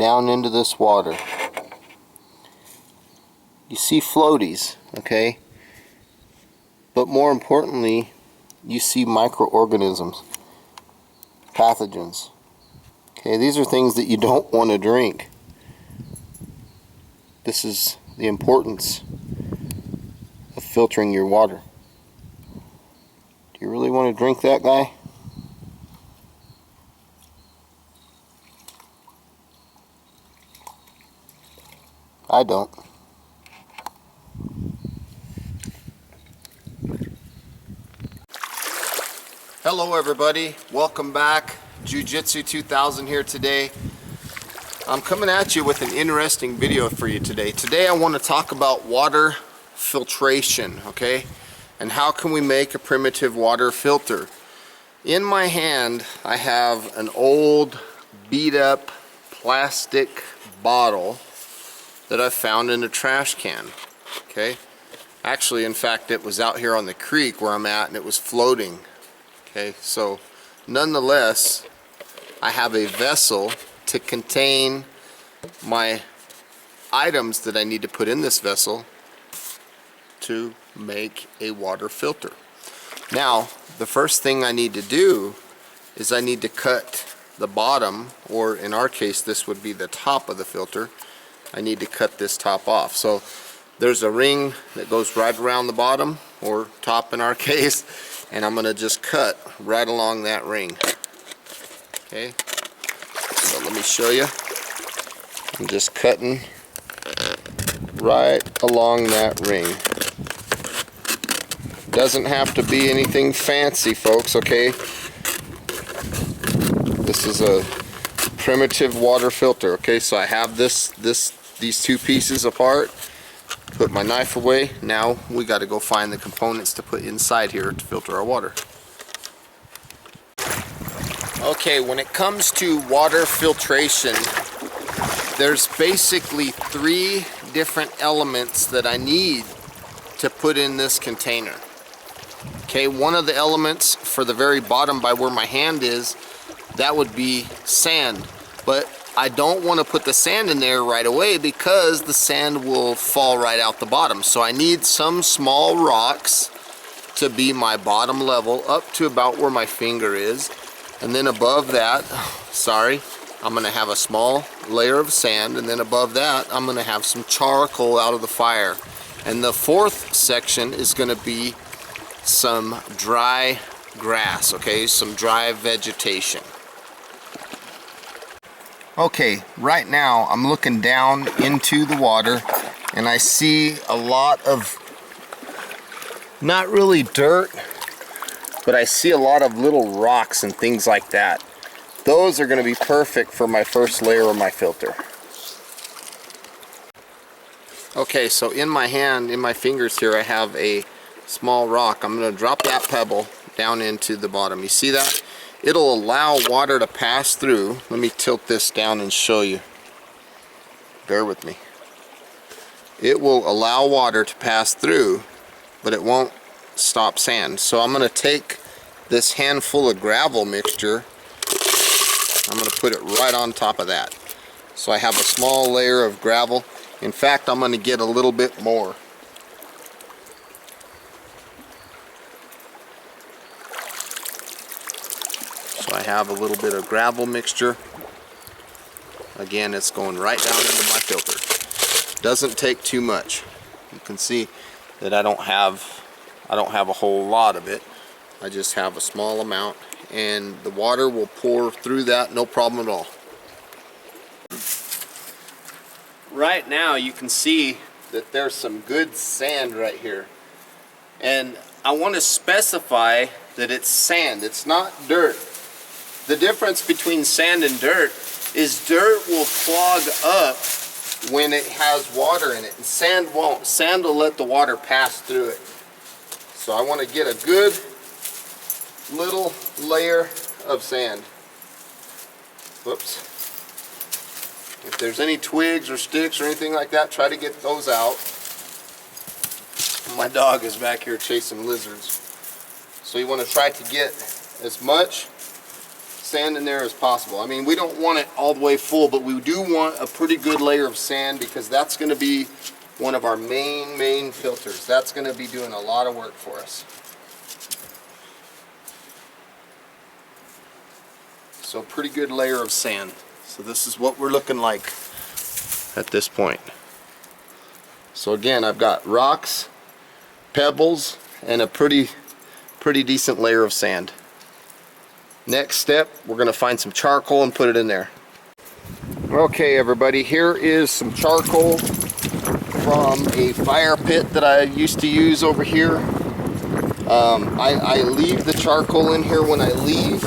down into this water. You see floaties, okay? But more importantly, you see microorganisms, pathogens. Okay, these are things that you don't want to drink. This is the importance of filtering your water. Do you really want to drink that, guy? I don't. Hello everybody, welcome back. Jiu-Jitsu 2000 here today. I'm coming at you with an interesting video for you today. Today I want to talk about water filtration, okay? And how can we make a primitive water filter? In my hand I have an old beat up plastic bottle that I found in a trash can, okay? Actually, in fact, it was out here on the creek where I'm at and it was floating. Okay, so nonetheless, I have a vessel to contain my items that I need to put in this vessel to make a water filter. Now, the first thing I need to do is I need to cut the bottom, or in our case, this would be the top of the filter. I need to cut this top off. So there's a ring that goes right around the bottom, or top in our case, and I'm going to just cut right along that ring. Okay, so let me show you. I'm just cutting right along that ring. Doesn't have to be anything fancy, folks, okay? This is a primitive water filter, okay? So I have these two pieces apart. Put my knife away. Now we got to go find the components to put inside here to filter our water. Okay, when it comes to water filtration, there's basically 3 different elements that I need to put in this container. Okay, one of the elements for the very bottom by where my hand is, that would be sand. But I don't want to put the sand in there right away because the sand will fall right out the bottom. So I need some small rocks to be my bottom level up to about where my finger is. And then above that, I'm going to have a small layer of sand, and then above that I'm going to have some charcoal out of the fire. And the 4th section is going to be some dry grass, okay, some dry vegetation. Okay, right now I'm looking down into the water and I see a lot of, not really dirt, but I see a lot of little rocks and things like that. Those are going to be perfect for my first layer of my filter. Okay, so in my hand, in my fingers here, I have a small rock. I'm going to drop that pebble down into the bottom. You see that? It'll allow water to pass through. Let me tilt this down and show you. Bear with me. It will allow water to pass through, but it won't stop sand. So I'm going to take this handful of gravel mixture. I'm going to put it right on top of that. So I have a small layer of gravel. In fact, I'm going to get a little bit more. So I have a little bit of gravel mixture. Again, it's going right down into my filter. Doesn't take too much. You can see that I don't have a whole lot of it. I just have a small amount, and the water will pour through that, no problem at all. Right now you can see that there's some good sand right here. And I want to specify that it's sand, it's not dirt. The difference between sand and dirt is dirt will clog up when it has water in it, and sand won't. Sand will let the water pass through it. So I want to get a good little layer of sand. Whoops. If there's any twigs or sticks or anything like that, try to get those out. My dog is back here chasing lizards. So you want to try to get as much sand in there as possible. I mean, we don't want it all the way full, but we do want a pretty good layer of sand because that's going to be one of our main filters. That's going to be doing a lot of work for us. So a pretty good layer of sand. So this is what we're looking like at this point. So again, I've got rocks, pebbles, and a pretty decent layer of sand. Next step, we're going to find some charcoal and put it in there. Okay everybody, here is some charcoal from a fire pit that I used to use over here. I leave the charcoal in here when I leave,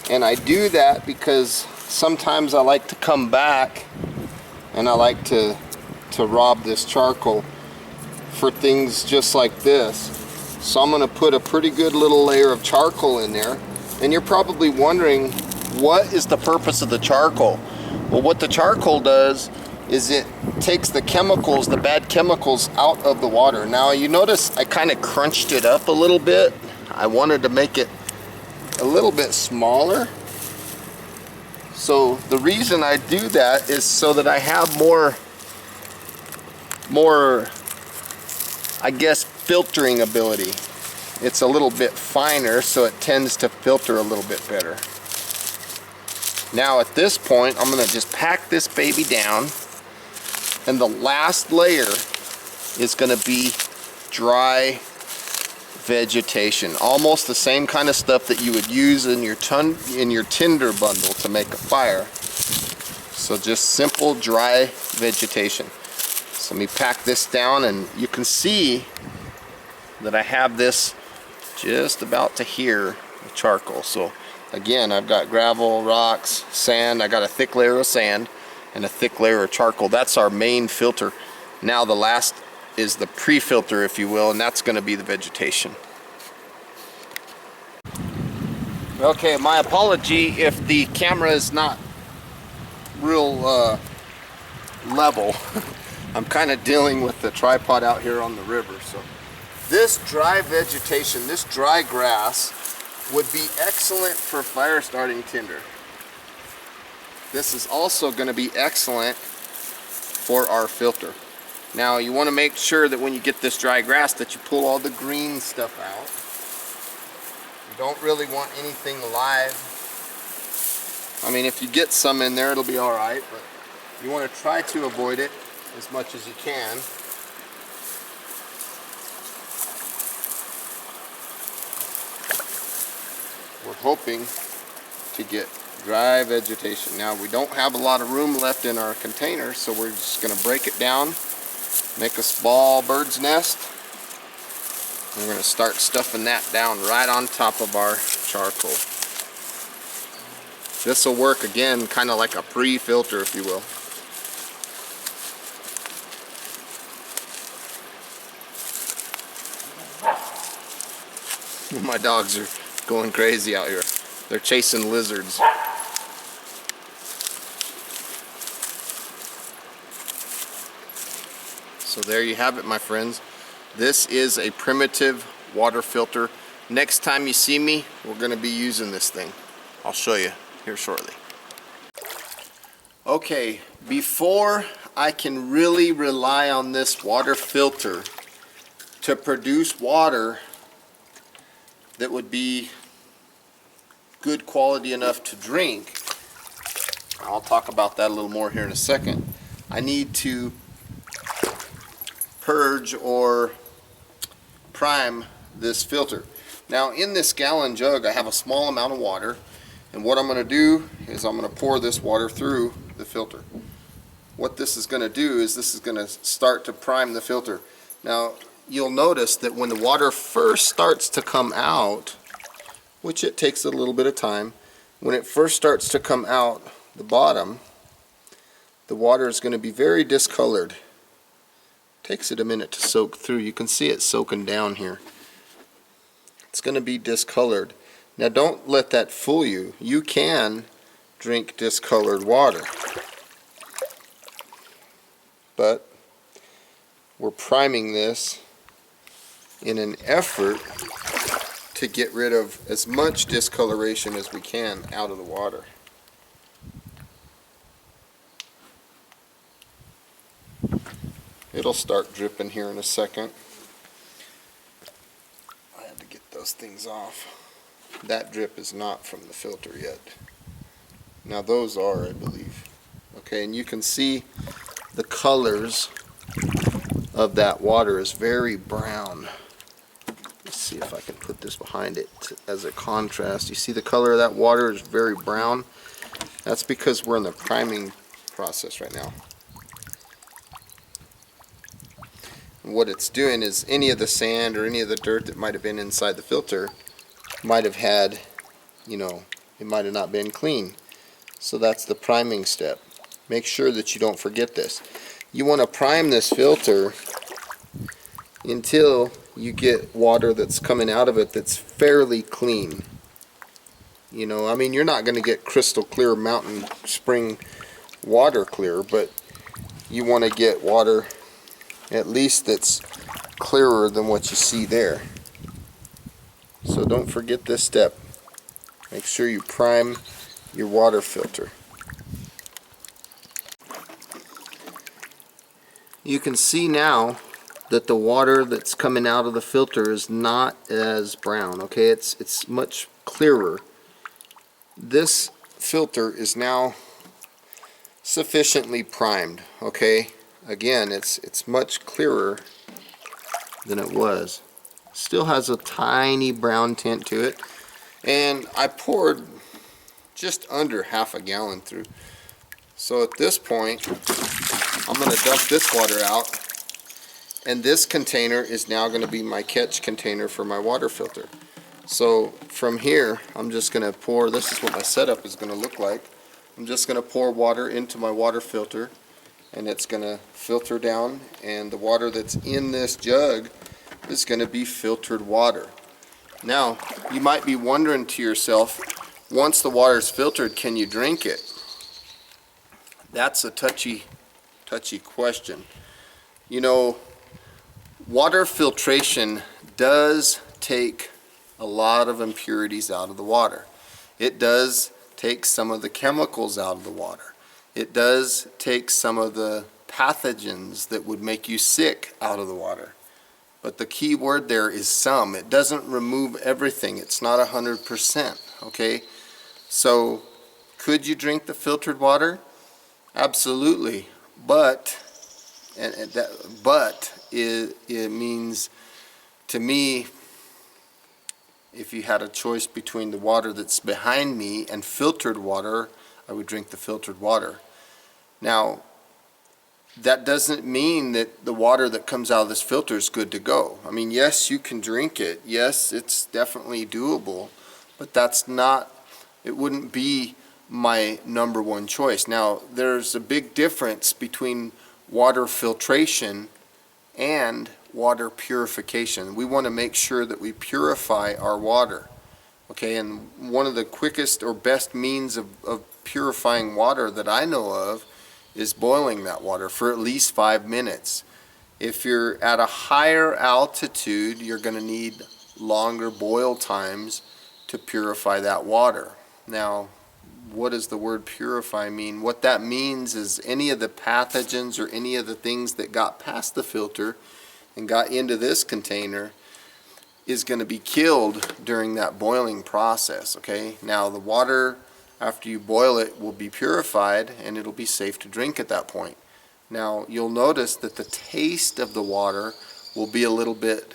and I do that because sometimes I like to come back and I like to rob this charcoal for things just like this. So I'm going to put a pretty good little layer of charcoal in there. And you're probably wondering, what is the purpose of the charcoal? Well, what the charcoal does is it takes the chemicals, the bad chemicals, out of the water. Now you notice I kind of crunched it up a little bit. I wanted to make it a little bit smaller. So the reason I do that is so that I have more, I guess, filtering ability. It's a little bit finer, so it tends to filter a little bit better. Now at this point, I'm going to just pack this baby down, and the last layer is going to be dry vegetation. Almost the same kind of stuff that you would use in your tinder bundle to make a fire. So just simple dry vegetation. So let me pack this down, and you can see that I have this just about to here with charcoal. So again, I've got gravel, rocks, sand. I got a thick layer of sand and a thick layer of charcoal. That's our main filter. Now the last is the pre-filter, if you will, and that's going to be the vegetation. Okay, my apology if the camera is not real level. I'm kind of dealing with the tripod out here on the river. So this dry vegetation, this dry grass, would be excellent for fire starting tinder. This is also going to be excellent for our filter. Now you want to make sure that when you get this dry grass that you pull all the green stuff out. You don't really want anything live. I mean, if you get some in there, it'll be alright, but you want to try to avoid it as much as you can. We're hoping to get dry vegetation. Now we don't have a lot of room left in our container, so we're just going to break it down, make a small bird's nest. We're going to start stuffing that down right on top of our charcoal. This will work again kind of like a pre-filter, if you will. My dogs are going crazy out here. They're chasing lizards. So there you have it, my friends. This is a primitive water filter. Next time you see me, we're going to be using this thing. I'll show you here shortly. Okay, before I can really rely on this water filter to produce water that would be good quality enough to drink, I'll talk about that a little more here in a second. I need to purge or prime this filter. Now in this gallon jug I have a small amount of water, and what I'm going to do is I'm going to pour this water through the filter. What this is going to do is this is going to start to prime the filter. Now you'll notice that when the water first starts to come out, which it takes a little bit of time, when it first starts to come out the bottom, the water is going to be very discolored. Takes it a minute to soak through. You can see it soaking down here. It's going to be discolored. Now don't let that fool you. You can drink discolored water. But we're priming this in an effort to get rid of as much discoloration as we can out of the water. It'll start dripping here in a second. I had to get those things off. That drip is not from the filter yet. Now those are, I believe. Okay, and you can see the colors of that water is very brown. Let's see if I can put this behind it as a contrast. You see the color of that water is very brown. That's because we're in the priming process right now. And what it's doing is any of the sand or any of the dirt that might have been inside the filter might have had, it might have not been clean. So that's the priming step. Make sure that you don't forget this. You want to prime this filter until you get water that's coming out of it that's fairly clean. I mean, you're not going to get crystal clear mountain spring water clear, but you want to get water at least that's clearer than what you see there. So don't forget this step. Make sure you prime your water filter. You can see now that the water that's coming out of the filter is not as brown. Okay, it's much clearer. This filter is now sufficiently primed. Okay, again, it's much clearer than it was. Still has a tiny brown tint to it, and I poured just under half a gallon through. So at this point, I'm going to dump this water out, and this container is now going to be my catch container for my water filter. So from here, I'm just going to pour, this is what my setup is going to look like. I'm just going to pour water into my water filter, and it's going to filter down, and the water that's in this jug is going to be filtered water. Now, you might be wondering to yourself, once the water is filtered, can you drink it? That's a touchy question. Water filtration does take a lot of impurities out of the water. It does take some of the chemicals out of the water. It does take some of the pathogens that would make you sick out of the water. But the key word there is some. It doesn't remove everything. It's not 100%. Okay? So, could you drink the filtered water? Absolutely. But it means, to me, if you had a choice between the water that's behind me and filtered water, I would drink the filtered water. Now, that doesn't mean that the water that comes out of this filter is good to go. I mean, yes, you can drink it. Yes, it's definitely doable, but that's not, it wouldn't be my number one choice. Now, there's a big difference between water filtration and water purification. We want to make sure that we purify our water. Okay, and one of the quickest or best means of purifying water that I know of is boiling that water for at least 5 minutes. If you're at a higher altitude, you're going to need longer boil times to purify that water. Now, what does the word purify mean? What that means is any of the pathogens or any of the things that got past the filter and got into this container is going to be killed during that boiling process. Okay, now the water, after you boil it, will be purified and it'll be safe to drink at that point. Now you'll notice that the taste of the water will be a little bit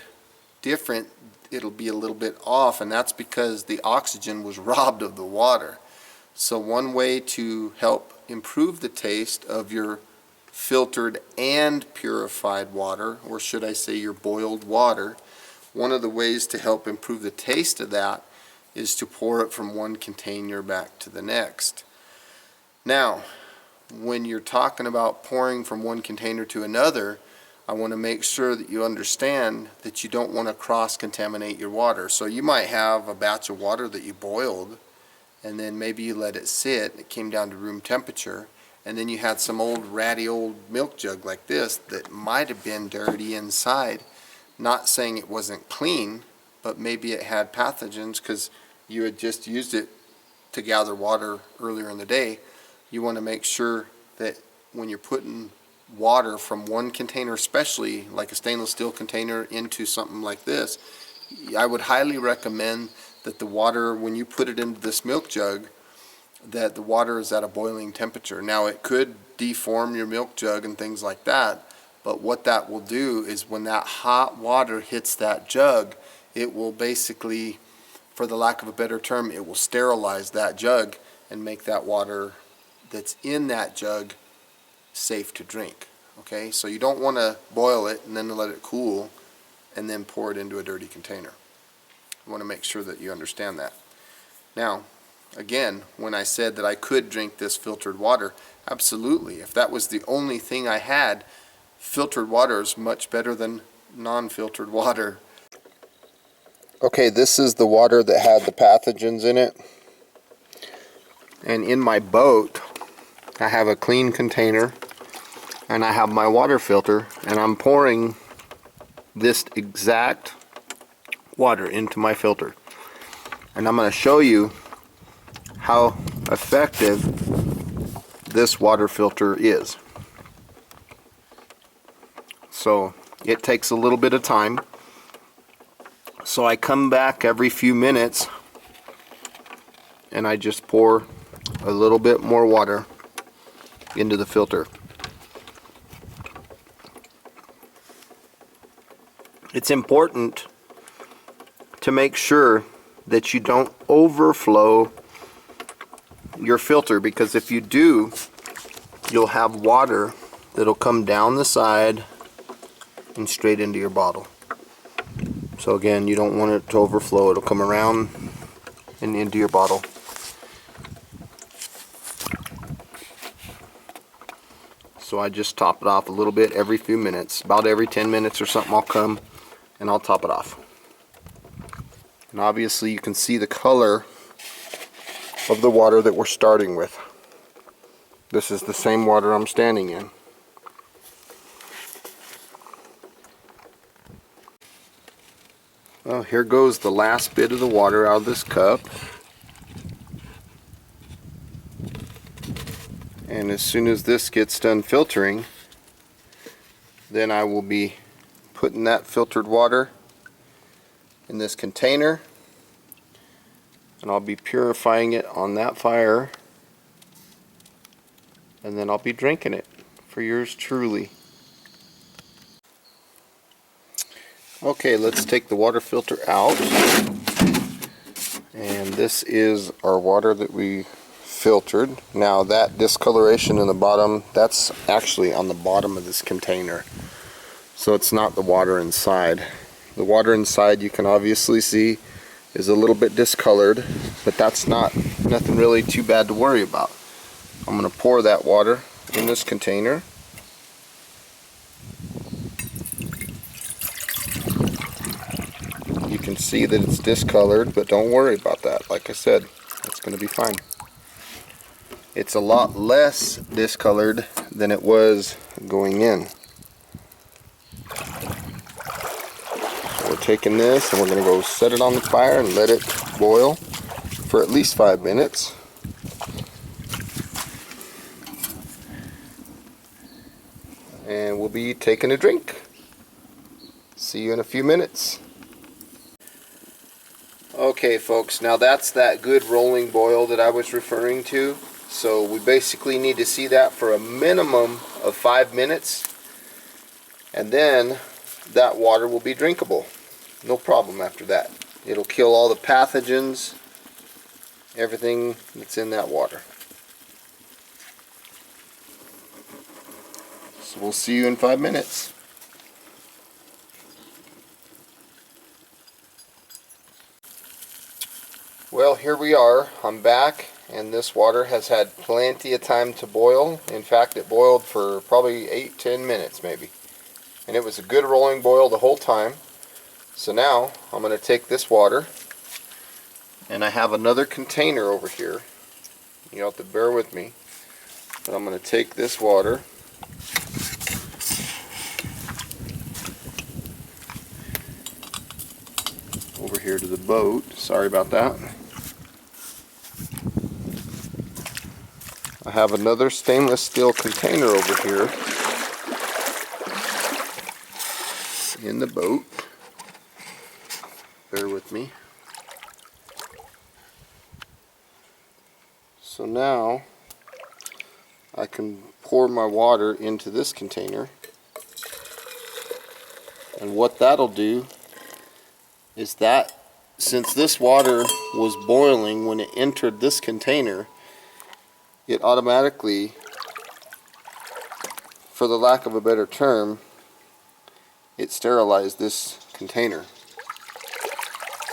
different. It'll be a little bit off, and that's because the oxygen was robbed of the water. So one way to help improve the taste of your filtered and purified water, or should I say your boiled water, one of the ways to help improve the taste of that is to pour it from one container back to the next. Now, when you're talking about pouring from one container to another, I want to make sure that you understand that you don't want to cross-contaminate your water. So you might have a batch of water that you boiled, and then maybe you let it sit, it came down to room temperature, and then you had some old ratty old milk jug like this that might have been dirty inside. Not saying it wasn't clean, but maybe it had pathogens because you had just used it to gather water earlier in the day. You want to make sure that when you're putting water from one container, especially like a stainless steel container, into something like this, I would highly recommend that the water, when you put it into this milk jug, that the water is at a boiling temperature. Now it could deform your milk jug and things like that, but what that will do is when that hot water hits that jug, it will basically, for the lack of a better term, it will sterilize that jug and make that water that's in that jug safe to drink. Okay, so you don't want to boil it and then let it cool and then pour it into a dirty container. You want to make sure that you understand that. Now, again, when I said that I could drink this filtered water, absolutely. If that was the only thing I had, filtered water is much better than non-filtered water. Okay, this is the water that had the pathogens in it. And in my boat, I have a clean container and I have my water filter, and I'm pouring this exact water into my filter. And I'm going to show you how effective this water filter is. So it takes a little bit of time. So I come back every few minutes and I just pour a little bit more water into the filter. It's important to make sure that you don't overflow your filter, because if you do, you'll have water that'll come down the side and straight into your bottle. So again, you don't want it to overflow. It'll come around and into your bottle. So I just top it off a little bit every few minutes. About every 10 minutes or something, I'll come and I'll top it off. And obviously you can see the color of the water that we're starting with. This is the same water I'm standing in. Well, here goes the last bit of the water out of this cup. And as soon as this gets done filtering, then I will be putting that filtered water in this container, and I'll be purifying it on that fire, and then I'll be drinking it for yours truly. Okay, let's take the water filter out, and this is our water that we filtered. Now that discoloration in the bottom, that's actually on the bottom of this container, so it's not the water inside. The water inside, you can obviously see, is a little bit discolored, but that's nothing really too bad to worry about. I'm going to pour that water in this container. You can see that it's discolored, but don't worry about that. Like I said, it's going to be fine. It's a lot less discolored than it was going in. So we're taking this and we're going to go set it on the fire and let it boil for at least 5 minutes. And we'll be taking a drink. See you in a few minutes. Okay folks, now that's that good rolling boil that I was referring to. So we basically need to see that for a minimum of 5 minutes, and then that water will be drinkable. No problem after that. It'll kill all the pathogens, everything that's in that water. So we'll see you in 5 minutes. Well, here we are. I'm back, and this water has had plenty of time to boil. In fact, it boiled for probably 8-10 minutes maybe. And it was a good rolling boil the whole time. So now I'm going to take this water, and I have another container over here. You'll have to bear with me. But I'm going to take this water over here to the boat. Sorry about that. I have another stainless steel container over here in the boat. Bear with me. So now I can pour my water into this container, and what that'll do is that since this water was boiling when it entered this container, it automatically, for the lack of a better term, it sterilized this container.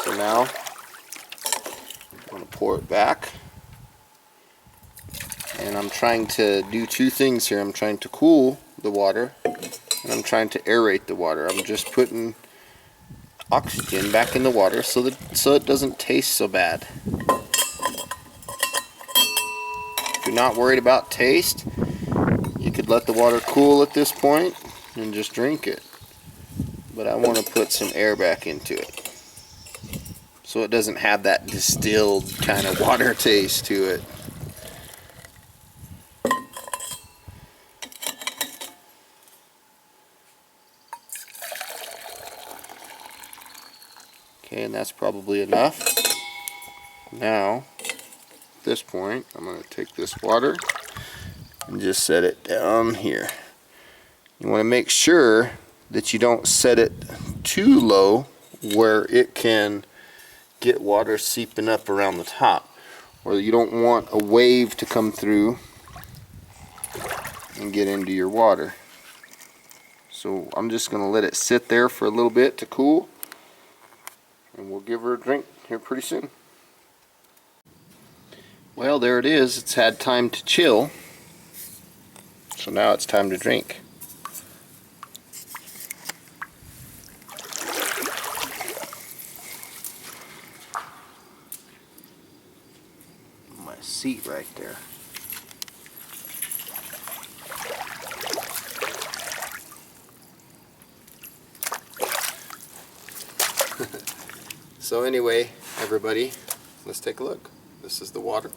So now I'm going to pour it back, and I'm trying to do two things here. I'm trying to cool the water, and I'm trying to aerate the water. I'm just putting oxygen back in the water so it doesn't taste so bad. If you're not worried about taste, you could let the water cool at this point and just drink it. But I want to put some air back into it so it doesn't have that distilled kind of water taste to it. Okay, and that's probably enough. Now, at this point, I'm going to take this water and just set it down here. You want to make sure that you don't set it too low where it can get water seeping up around the top, or you don't want a wave to come through and get into your water. So I'm just going to let it sit there for a little bit to cool, and we'll give her a drink here pretty soon. Well, there it is. It's had time to chill, so now it's time to drink. My seat right there. So anyway, everybody, let's take a look. This is the water.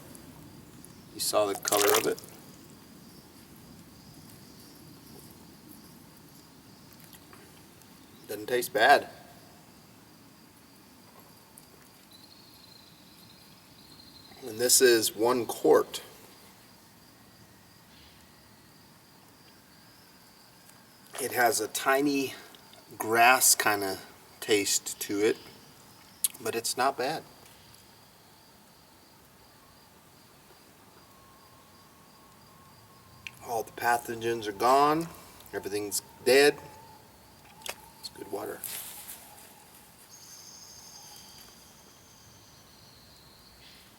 You saw the color of it. Doesn't taste bad. And this is 1 quart. It has a tiny grass kind of taste to it, but it's not bad. All the pathogens are gone. Everything's dead. It's good water.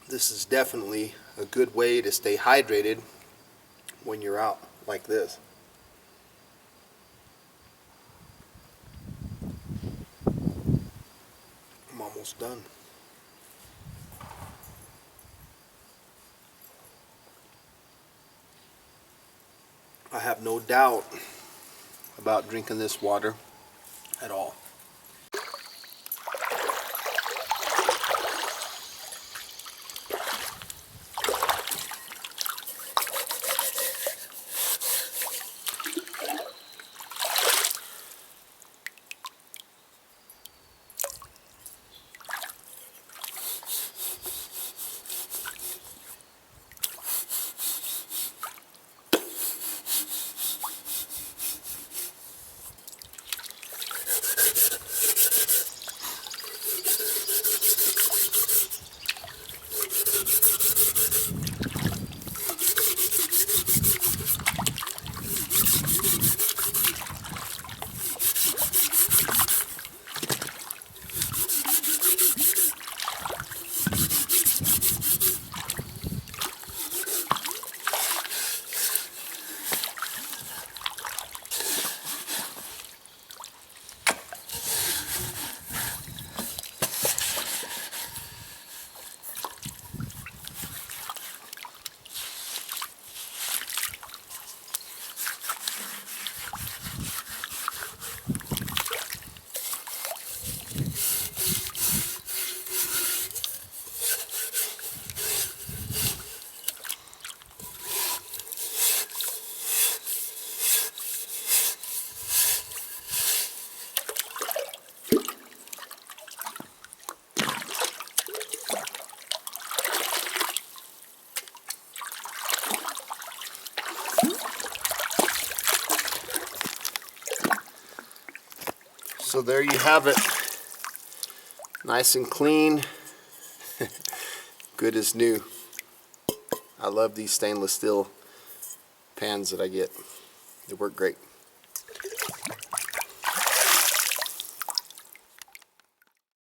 This is definitely a good way to stay hydrated when you're out like this. I'm almost done. I have no doubt about drinking this water at all. So there you have it. Nice and clean. Good as new. I love these stainless steel pans that I get. They work great.